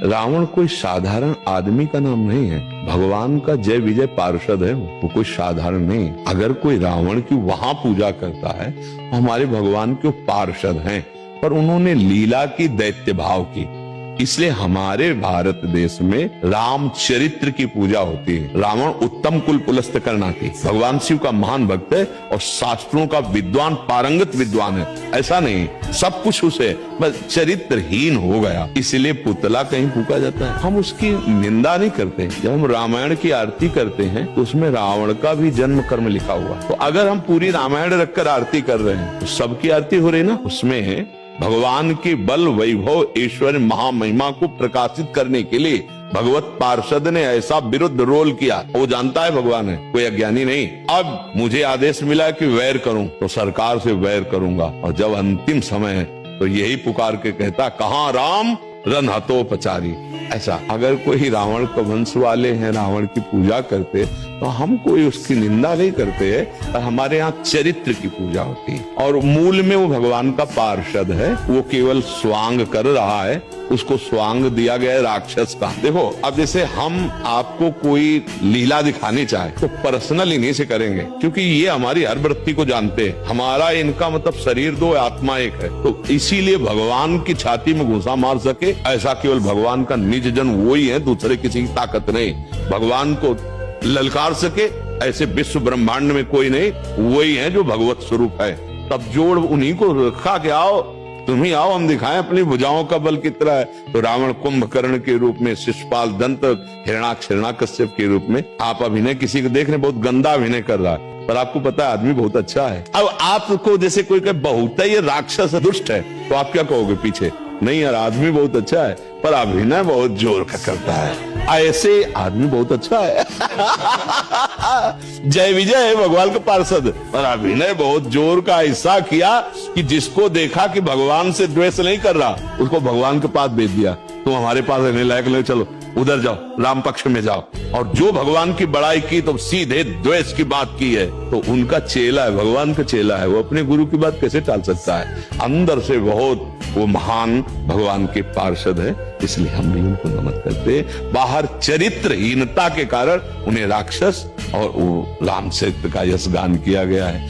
रावण कोई साधारण आदमी का नाम नहीं है, भगवान का जय विजय पार्षद है। वो कोई साधारण नहीं। अगर कोई रावण की वहां पूजा करता है तो हमारे भगवान के पार्षद हैं, पर उन्होंने लीला की, दैत्य भाव की। इसलिए हमारे भारत देश में रामचरित्र की पूजा होती है। रावण उत्तम कुल पुलस्त करना की, भगवान शिव का महान भक्त है और शास्त्रों का विद्वान, पारंगत विद्वान है। ऐसा नहीं सब कुछ उसे, बस चरित्रहीन हो गया, इसलिए पुतला कहीं फूका जाता है। हम उसकी निंदा नहीं करते। जब हम रामायण की आरती करते हैं तो उसमें रावण का भी जन्म कर्म लिखा हुआ। तो अगर हम पूरी रामायण रखकर आरती कर रहे हैं तो सबकी आरती हो रही ना। उसमें भगवान के बल, वैभव, ऐश्वर्य, महामहिमा को प्रकाशित करने के लिए भगवत पार्षद ने ऐसा विरुद्ध रोल किया। वो जानता है भगवान है, कोई अज्ञानी नहीं। अब मुझे आदेश मिला कि वैर करूं तो सरकार से वैर करूंगा, और जब अंतिम समय है तो यही पुकार के कहता, कहां राम रन हतोपचारी। ऐसा अगर कोई रावण के वंश वाले हैं, रावण की पूजा करते, तो हम कोई उसकी निंदा नहीं करते हैं। पर हमारे यहाँ चरित्र की पूजा होती है और मूल में वो भगवान का पार्षद है। वो केवल स्वांग कर रहा है, उसको स्वांग दिया गया है राक्षस का। देखो, अब जैसे हम आपको कोई लीला दिखानी चाहे तो पर्सनल इन्हीं से करेंगे, क्योंकि ये हमारी हर वृत्ति को जानते हैं। हमारा इनका मतलब शरीर दो, आत्मा एक है। तो इसीलिए भगवान की छाती में घुसा मार सके ऐसा केवल भगवान का निज जन वो ही है, दूसरे किसी की ताकत नहीं। भगवान को ललकार सके ऐसे विश्व ब्रह्मांड में कोई नहीं, वही है जो भगवत स्वरूप है। तब जोड़ उन्हीं को रखा के आओ, तुम ही आओ, हम दिखाएं अपनी भुजाओं का बल कितना है। तो रावण कुंभकर्ण के रूप में, शिशुपाल, दंत, हिरणाक्ष, हिरण्यकश्यप के रूप में आप अभिनय किसी को देख रहे, बहुत गंदा अभिनय कर रहा है, पर आपको पता है आदमी बहुत अच्छा है। अब आपको जैसे कोई कहे बहुत है ये राक्षस दुष्ट है, तो आप क्या कहोगे पीछे? नहीं यार, आदमी बहुत अच्छा है पर अभिनय बहुत जोर का करता है। ऐसे आदमी बहुत अच्छा है जय विजय है भगवान का पार्षद, पर अभिनय बहुत जोर का ऐसा किया कि जिसको देखा कि भगवान से द्वेष नहीं कर रहा, उसको भगवान के पास भेज दिया। तुम हमारे पास रहने लायक नहीं, चलो उधर जाओ, राम पक्ष में जाओ। और जो भगवान की बड़ाई की तो सीधे द्वेष की बात की है। तो उनका चेला है, भगवान का चेला है, वो अपने गुरु की बात कैसे टाल सकता है? अंदर से बहुत वो महान भगवान के पार्षद है, इसलिए हम भी उनको नमन करते। बाहर चरित्रहीनता के कारण उन्हें राक्षस और वो रामचरित्र का यश गान किया गया है।